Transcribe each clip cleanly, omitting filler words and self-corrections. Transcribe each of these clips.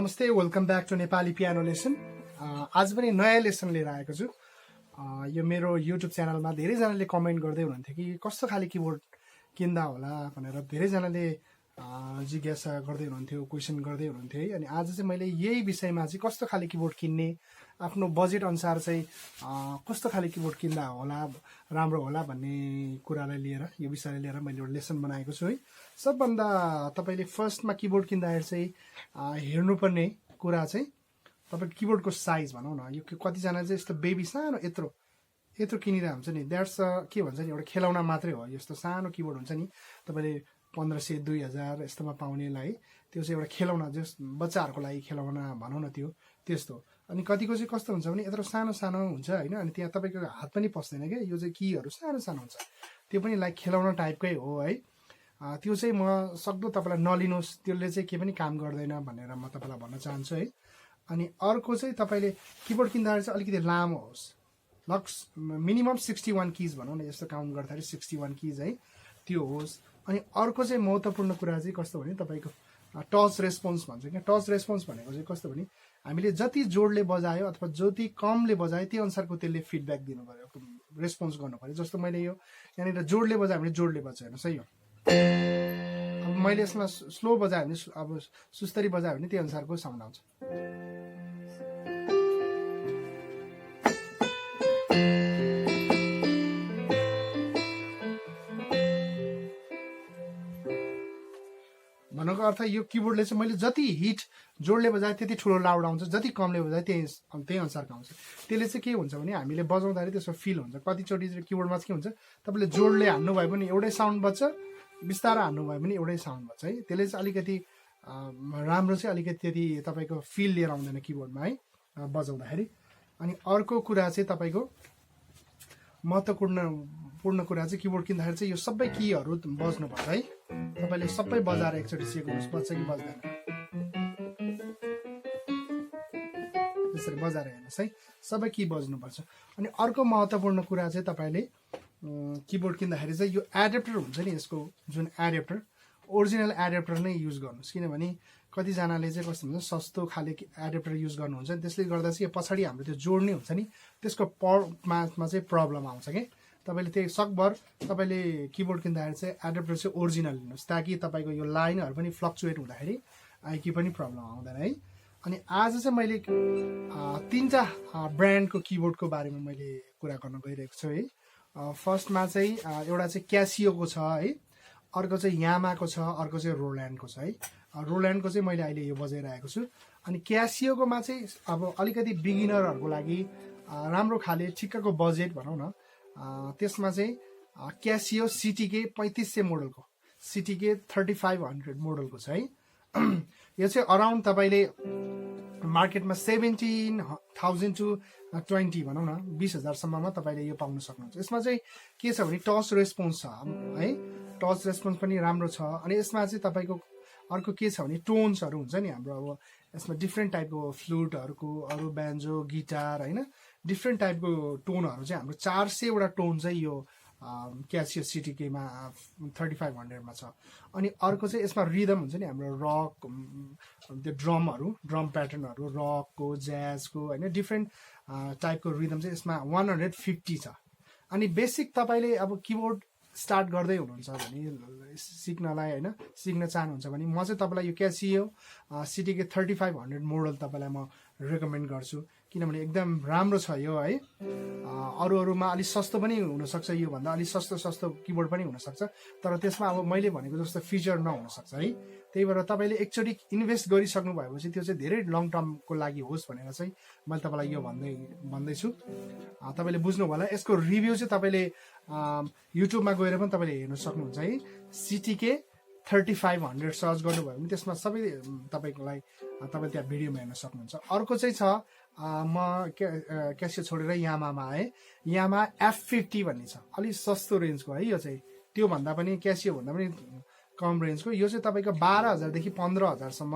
नमस्ते, welcome back to Nepali piano lesson. आज पनि नयाँ लेसन लिएर आएको छु। यो मेरो युट्युब च्यानलमा धेरैजनाले कमेन्ट गर्दै हुनुहुन्थ्यो कि कस्तो खाले किबोर्ड किन्दा होला भनेर धेरैजनाले जिज्ञासा गर्दै हुनुहुन्थ्यो, क्वेसन गर्दै हुनुहुन्थ्यो है। अनि आज चाहिँ मैले यही विषयमा चाहिँ कस्तो खाले किबोर्ड किन्ने, आफ्नो बजेट अनुसार चाहिँ कस्तो खाले किबोर्ड किन्दा होला राम्रो होला भन्ने कुरालाई लिएर, यो विषयलाई लिएर मैले एउटा लेसन बनाएको छु है। सबभन्दा तपाईँले फर्स्टमा किबोर्ड किन्दाखेरि चाहिँ हेर्नुपर्ने कुरा चाहिँ तपाईँको किबोर्डको साइज भनौँ न। यो कतिजना चाहिँ यस्तो बेबी सानो यत्रो किनिरहेको हुन्छ नि, द्याट्स के भन्छ नि, एउटा खेलौना मात्रै हो। यस्तो सानो किबोर्ड हुन्छ नि, तपाईँले 1500 2000 यस्तोमा पाउनेलाई त्यो चाहिँ एउटा खेलौना, जस बच्चाहरूको लागि खेलौना भनौँ न, त्यस्तो। अनि कतिको चाहिँ कस्तो हुन्छ भने यत्रो सानो सानो हुन्छ होइन, अनि त्यहाँ तपाईँको हात पनि पस्दैन क्या। यो चाहिँ कीहरू सानो सानो हुन्छ, त्यो पनि लाइक खेलौना टाइपकै हो है। त्यो चाहिँ म सक्दो तपाईँलाई नलिनुहोस्, त्यसले चाहिँ के पनि काम गर्दैन भनेर म तपाईँलाई भन्न चाहन्छु है। अनि अर्को चाहिँ तपाईँले किबोर्ड किन्दाखेरि चाहिँ अलिकति लामो होस्, मिनिमम 61 किज भनौँ न, यस्तो काउन्ट गर्दाखेरि 61 किज है, त्यो होस्। अनि अर्को चाहिँ महत्त्वपूर्ण कुरा चाहिँ कस्तो भने तपाईँको टच रेस्पोन्स भन्छ क्या। टच रेस्पोन्स भनेको चाहिँ कस्तो भने हामीले जति जोडले बजायो अथवा जति कमले बजायो त्यो अनुसारको त्यसले फिडब्याक दिनु पऱ्यो, रेस्पोन्स गर्नु पऱ्यो। जस्तो मैले यो यहाँनिर जोडले बजायो भने जोडले बजायो हेर्नुहोस् है। यो अब मैले यसमा स्लो बजायो भने, अब सुस्तरी बजायो भने त्यो अनुसारको साउन्ड आउँछ। भन्नुको अर्थ यो किबोर्डले चाहिँ मैले जति हिट जोडले बजाएँ त्यति ठुलो लाउड आउँछ, जति कमले बजाएँ त्यही अनुसारको आउँछ। त्यसले चाहिँ के हुन्छ भने हामीले बजाउँदाखेरि त्यसो फिल हुन्छ। कतिचोटि चाहिँ किबोर्डमा चाहिँ के हुन्छ, तपाईँले जोडले हान्नुभयो भने एउटै साउन्ड बज्छ, बिस्तारो हान्नुभयो भने एउटै साउन्ड बज्छ है। त्यसले चाहिँ अलिकति राम्रो चाहिँ अलिकति त्यति तपाईँको फिल लिएर आउँदैन किबोर्डमा है बजाउँदाखेरि। अनि अर्को कुरा चाहिँ तपाईँको महत्त्वपूर्ण कुरा चाहिँ किबोर्ड किन्दाखेरि चाहिँ यो सबै कीहरू बज्नुपर्छ है। तपाईँले सबै बजाएर एकचोटि चेक गर्नुहोस् बज्छ कि बज्दैन, त्यसरी बजाएर हेर्नुहोस् है, सबै की बज्नुपर्छ। अनि अर्को महत्त्वपूर्ण कुरा चाहिँ तपाईँले किबोर्ड किन्दाखेरि चाहिँ यो एडेप्टर हुन्छ नि, यसको जुन एडेप्टर, ओरिजिनल एडेप्टर नै युज गर्नुहोस्। किनभने कतिजनाले चाहिँ कस्तो हुन्छ, सस्तो खाले एडेप्टर युज गर्नुहुन्छ नि, त्यसले गर्दा चाहिँ यो पछाडि हाम्रो त्यो जोड्ने हुन्छ नि, त्यसको परमा चाहिँ प्रब्लम आउँछ कि। तपाईँले त्यही सकभर तपाईँले किबोर्ड किन्दाखेरि चाहिँ एडेप्टर चाहिँ ओरिजिनल लिनुहोस्, ताकि तपाईँको यो लाइनहरू पनि फ्लक्चुएट हुँदाखेरि के पनि प्रब्लम आउँदैन है। अनि आज चाहिँ मैले 3टा ब्रान्डको किबोर्डको बारेमा मैले कुरा गर्न गइरहेको छु है। फर्स्टमा चाहिँ एउटा चाहिँ क्यासियोको छ है, अर्को चाहिँ यामाको छ, अर्को चाहिँ रोल्यान्डको छ है। रोल्यान्डको चाहिँ मैले अहिले यो बजाइरहेको छु। अनि क्यासियोकोमा चाहिँ अब अलिकति बिगिनरहरूको लागि राम्रो खाले ठिक्कको बजेट भनौँ न, त्यसमा चाहिँ क्यासियो सिटीके 3500 मोडलको, सिटीके 3500 मोडलको छ है। यो चाहिँ अराउन्ड तपाईँले मार्केटमा 17,000 to 20 भनौँ न, 20,000सम्ममा तपाईँले यो पाउन सक्नुहुन्छ। यसमा चाहिँ के छ भने टच रेस्पोन्स छ है, टच रेस्पोन्स पनि राम्रो छ। अनि यसमा चाहिँ तपाईँको अर्को के छ भने टोन्सहरू हुन्छ नि हाम्रो, अब यसमा डिफ्रेन्ट टाइपको फ्लुटहरूको, अरू ब्यान्जो, गिटार होइन, डिफ्रेन्ट टाइपको टोनहरू चाहिँ हाम्रो 400वटा टोन चाहिँ यो क्यासियो सिटीकेमा 3500मा छ। अनि अर्को चाहिँ यसमा रिदम हुन्छ नि हाम्रो, रक, त्यो ड्रम प्याटर्नहरू, रकको, ज्याजको होइन, डिफ्रेन्ट टाइपको रिदम चाहिँ यसमा 150 छ। अनि बेसिक तपाईँले अब किबोर्ड स्टार्ट गर्दै हुनुहुन्छ भने, सिक्नलाई होइन, सिक्न चाहनुहुन्छ भने म चाहिँ तपाईँलाई यो क्यासियो सिटीके 3500 मोडल तपाईँलाई म रेकमेन्ड गर्छु। किनभने एकदम राम्रो छ यो है। अरूमा अलिक सस्तो पनि हुनसक्छ, योभन्दा अलिक सस्तो किबोर्ड पनि हुनसक्छ, तर त्यसमा अब मैले भनेको जस्तो फिचर नहुनसक्छ है। त्यही भएर तपाईँले एकचोटि इन्भेस्ट गरिसक्नु भएपछि त्यो चाहिँ धेरै लङ टर्मको लागि होस् भनेर चाहिँ मैले तपाईँलाई यो भन्दैछु। तपाईँले बुझ्नु होला। यसको रिभ्यू चाहिँ तपाईँले युट्युबमा गएर पनि तपाईँले हेर्न सक्नुहुन्छ है। सिटीके 3500 सर्च गर्नुभयो भने त्यसमा सबै तपाईँलाई त्यहाँ भिडियोमा हेर्न सक्नुहुन्छ। अर्को चाहिँ छ, म क्यासियो छोडेर यामामा है, यामा F50 भन्ने छ, अलिक सस्तो रेन्जको है। यो चाहिँ त्योभन्दा पनि क्यासियो भन्दा पनि कम रेन्जको, यो चाहिँ तपाईँको 12,000 देखि 15,000सम्म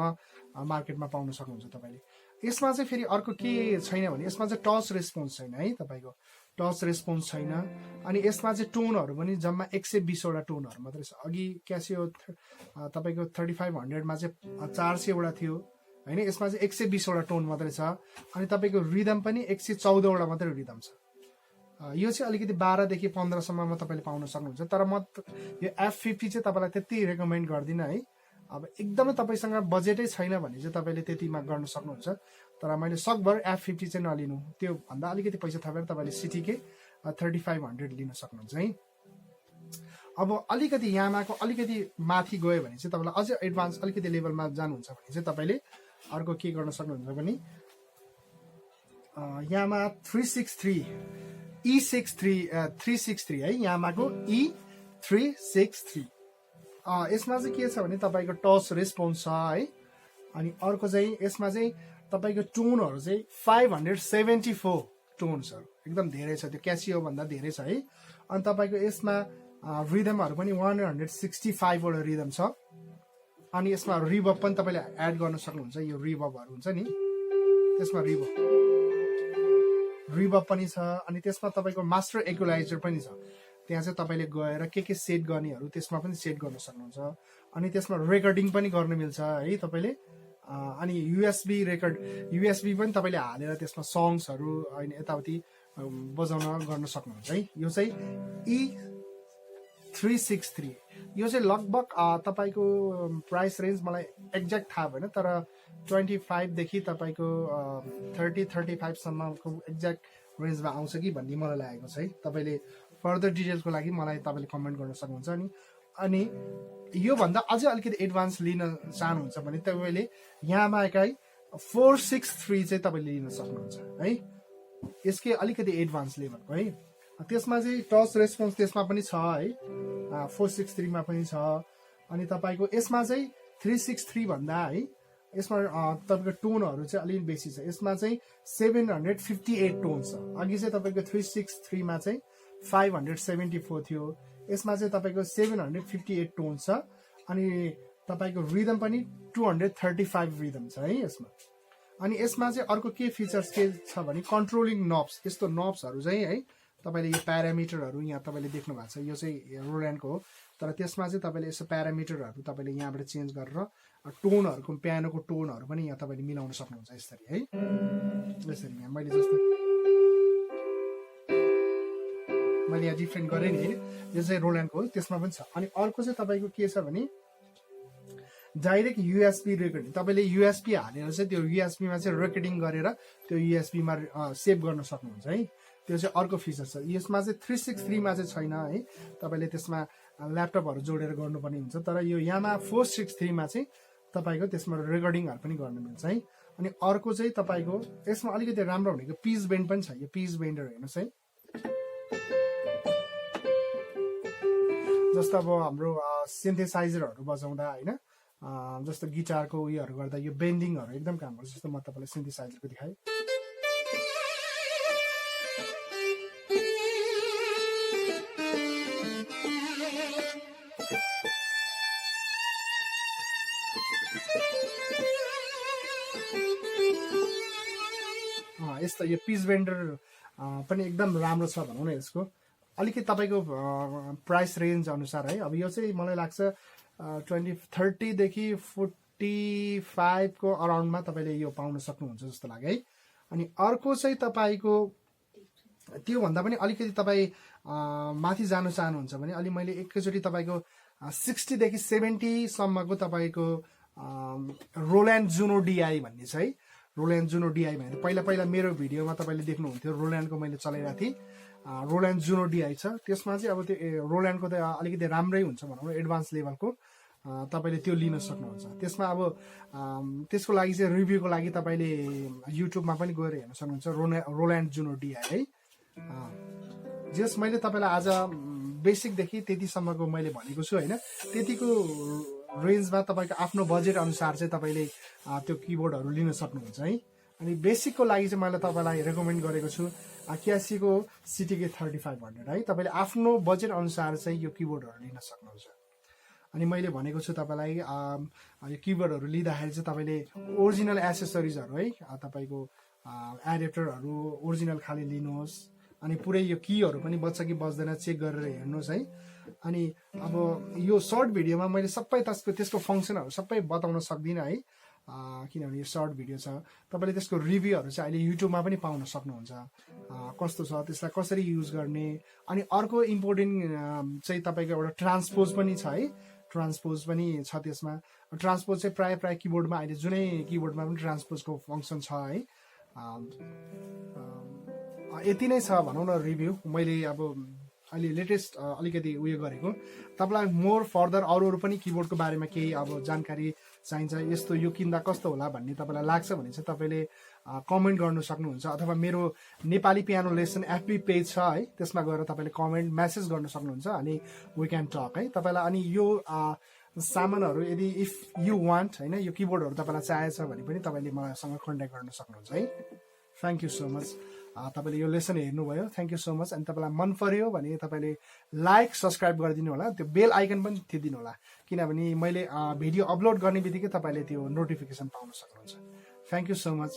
मार्केटमा पाउन सक्नुहुन्छ तपाईँले। यसमा चाहिँ फेरि अर्को के छैन भने यसमा चाहिँ टच रेस्पोन्स छैन है, तपाईँको टच रेस्पोन्स छैन। अनि यसमा चाहिँ टोनहरू पनि जम्मा 120वटा टोनहरू मात्रै छ। अघि क्यासियो तपाईँको 3500मा चाहिँ 400वटा थियो होइन। यसमा चाहिँ 120वटा टोन मात्रै छ अनि तपाईँको रिदम पनि 114वटा मात्रै रिदम छ। यो चाहिँ अलिकति 12 देखि 15 सम्ममा तपाईँले पाउन सक्नुहुन्छ। तर म यो F50 चाहिँ तपाईँलाई त्यति रेकमेन्ड गर्दिनँ है। अब एकदमै तपाईँसँग बजेटै छैन भने चाहिँ तपाईँले त्यतिमा गर्न सक्नुहुन्छ। तर मैले सकभर F50 चाहिँ नलिनु, त्यो भन्दा अलिकति पैसा थपेर तपाईँले सिटीकै 3500 लिन सक्नुहुन्छ है। अब अलिकति यामाको अलिकति माथि गयो भने चाहिँ तपाईँलाई अझै एडभान्स अलिकति लेभलमा जानुहुन्छ भने चाहिँ तपाईँले अर्को के गर्न सक्नुहुन्छ भने यामा 363 है, यामाको E363। यसमा चाहिँ के छ भने तपाईँको टच रेस्पोन्स छ है। अनि अर्को चाहिँ यसमा चाहिँ तपाईँको टोनहरू चाहिँ 574 टोन्सहरू एकदम धेरै छ, त्यो क्यासियो भन्दा धेरै छ है। अनि तपाईँको यसमा रिदमहरू पनि 165वटा रिदम छ। अनि यसमा रिबब पनि तपाईँले एड गर्न सक्नुहुन्छ। यो रिबबहरू हुन्छ नि, त्यसमा रिबब पनि छ। अनि त्यसमा तपाईँको मास्टर इक्वलाइजर पनि छ, त्यहाँ चाहिँ तपाईँले गएर के सेट गर्नेहरू त्यसमा पनि सेट गर्न सक्नुहुन्छ। अनि त्यसमा रेकर्डिङ पनि गर्न मिल्छ है तपाईँले। अनि युएसबी पनि तपाईँले हालेर त्यसमा सङ्ग्सहरू होइन यताउति बजाउन गर्न सक्नुहुन्छ है। यो चाहिँ E363 यो चाहिँ लगभग तपाईँको प्राइस रेन्ज मलाई एक्ज्याक्ट थाहा भएन, तर 25 देखि तपाईँको 30-35 सम्मको एक्ज्याक्ट रेन्जमा आउँछ कि भन्ने मलाई लागेको छ है। तपाईँले फर्दर डिटेल्सको लागि मलाई तपाईँले कमेन्ट गर्न सक्नुहुन्छ। अनि योभन्दा अझै अलिकति एडभान्स लिन चाहनुहुन्छ भने तपाईँले यामाकै 463 चाहिँ तपाईँले लिन सक्नुहुन्छ है। यसकै अलिकति एडभान्स लेभलको है। त्यसमा चाहिँ टच रेस्पोन्स त्यसमा पनि छ है, 463 मा पनि छ। अनि तपाईँको यसमा चाहिँ 363 भन्दा है यसमा तपाईँको टोनहरू चाहिँ अलिक बेसी छ। यसमा चाहिँ 758 टोन छ। अघि चाहिँ तपाईँको 363 मा चाहिँ 574 थियो, यसमा चाहिँ तपाईँको 758 टोन छ। अनि तपाईँको रिदम पनि 235 रिदम छ है यसमा। अनि यसमा चाहिँ अर्को के फिचर्स के छ भने कन्ट्रोलिङ नब्स, यस्तो नब्सहरू चाहिँ है तपाईँले यो प्यारामिटरहरू यहाँ तपाईँले देख्नु भएको छ, यो चाहिँ रोल्यान्डको हो। तर त्यसमा चाहिँ तपाईँले यसो प्यारामिटरहरू तपाईँले यहाँबाट चेन्ज गरेर टोनहरूको पियानोको टोनहरू पनि यहाँ तपाईँले मिलाउन सक्नुहुन्छ यसरी है। यसरी यहाँ मैले यहाँ डिफ्रेन्ट गरेँ नि, यो चाहिँ रोल्यान्डको हो, त्यसमा पनि छ। अनि अर्को चाहिँ तपाईँको के छ भने डाइरेक्ट युएसबी रेकर्डिङ, तपाईँले युएसबी हालेर चाहिँ त्यो युएसबीमा चाहिँ रेकर्डिङ गरेर त्यो युएसबीमा सेभ गर्न सक्नुहुन्छ है। त्यो चाहिँ अर्को फिचर छ। यसमा चाहिँ 363 मा चाहिँ छैन है, तपाईँले त्यसमा ल्यापटपहरू जोडेर गर्नुपर्ने हुन्छ। तर यो यामा 463 मा चाहिँ तपाईँको त्यसमा रेकर्डिङहरू पनि गर्न मिल्छ है। अनि अर्को चाहिँ तपाईँको यसमा अलिकति राम्रो भनेको पिच बेन्ड पनि छ। यो पिच बेन्डर हेर्नुहोस् है, जस्तो अब हाम्रो सिन्थेसाइजरहरू बजाउँदा होइन, जस्तो गिटारको उयोहरू गर्दा यो बेन्डिङहरू एकदम काम गर्छ। जस्तो म तपाईँलाई सिन्थेसाइजरको देखाएँ, यस्तो यो पिच बेन्डर पनि एकदम राम्रो छ भनौँ न। यसको अलिकति तपाईँको प्राइस रेन्ज अनुसार है। अब यो चाहिँ मलाई लाग्छ 30 देखि 45 को अराउन्डमा तपाईँले यो पाउन सक्नुहुन्छ जस्तो लाग्यो है। अनि अर्को चाहिँ तपाईँको त्योभन्दा पनि अलिकति तपाईँ माथि जानु चाहनुहुन्छ भने अलि मैले एकैचोटि तपाईँको 60 देखि 70 सम्मको तपाईँको रोल्यान्ड जुनो डिआई भन्ने छ है। रोल्यान्ड जुनो डिआई भनेर पहिला मेरो भिडियोमा तपाईँले देख्नुहुन्थ्यो, रोल्यान्डको मैले चलाइरहेको थिएँ। रोल्यान्ड जुनो डिआई छ, त्यसमा चाहिँ अब त्यो रोल्यान्डको त अलिकति राम्रै हुन्छ भनौँ, एडभान्स लेभलको तपाईँले त्यो लिन सक्नुहुन्छ। त्यसमा अब त्यसको लागि चाहिँ रिभ्यूको लागि तपाईँले युट्युबमा पनि गएर हेर्न सक्नुहुन्छ, रोल्यान्ड जुनो डिआई है। जस मैले तपाईँलाई आज बेसिकदेखि त्यतिसम्मको मैले भनेको छु होइन। त्यतिको रेन्जमा तपाईँको आफ्नो बजेट अनुसार चाहिँ तपाईँले त्यो किबोर्डहरू लिन सक्नुहुन्छ है। अनि बेसिकको लागि चाहिँ मैले तपाईँलाई रेकमेन्ड गरेको छु क्यासीको सिटीके 3500 है। तपाईँले आफ्नो बजेट अनुसार चाहिँ यो किबोर्डहरू लिन सक्नुहुन्छ। अनि मैले भनेको छु तपाईँलाई यो किबोर्डहरू लिँदाखेरि चाहिँ तपाईँले ओरिजिनल एसेसरिजहरू है, तपाईँको एडेप्टरहरू ओरिजिनल खाले लिनुहोस्। अनि पुरै यो कीहरू पनि बज्छ कि बज्दैन चेक गरेर हेर्नुहोस् है। अनि अब यो सर्ट भिडियोमा मैले सबै त्यसको फङ्सनहरू सबै बताउन सक्दिनँ है। किनभने यो सर्ट भिडियो छ तपाईँले त्यसको रिभ्यूहरू चाहिँ अहिले युट्युबमा पनि पाउन सक्नुहुन्छ कस्तो छ त्यसलाई कसरी युज गर्ने अनि अर्को इम्पोर्टेन्ट चाहिँ तपाईँको एउटा ट्रान्सपोज पनि छ है ट्रान्सपोज पनि छ त्यसमा ट्रान्सपोज चाहिँ प्राय किबोर्डमा अहिले जुनै किबोर्डमा पनि ट्रान्सपोजको फङ्सन छ है यति नै छ भनौँ न रिभ्यू मैले अब अहिले लेटेस्ट अलिकति उयो गरेको तपाईँलाई मोर फर्दर अरू पनि किबोर्डको बारेमा केही अब जानकारी चाहिन्छ यस्तो यो किन्दा कस्तो होला भन्ने तपाईँलाई लाग्छ भने चाहिँ तपाईँले कमेन्ट गर्नु सक्नुहुन्छ अथवा मेरो Nepali piano lesson FB page छ है त्यसमा गएर तपाईँले कमेन्ट मेसेज गर्न सक्नुहुन्छ अनि वी क्यान टक है तपाईँलाई अनि यो सामानहरू यदि इफ यु वान्ट होइन यो किबोर्डहरू तपाईँलाई चाहिएछ भने पनि तपाईँले मलाईसँग कन्ट्याक्ट गर्न सक्नुहुन्छ है थ्याङ्क यू सो मच तपाईँले यो लेसन हेर्नुभयो थ्याङ्क यू सो मच अनि तपाईँलाई मन पर्यो भने तपाईँले लाइक सब्सक्राइब गरिदिनु होला त्यो बेल आइकन पनि थिचिदिनु होला किनभने मैले भिडियो अपलोड गर्ने बित्तिकै तपाईँले त्यो नोटिफिकेसन पाउन सक्नुहुन्छ थ्याङ्क यू सो मच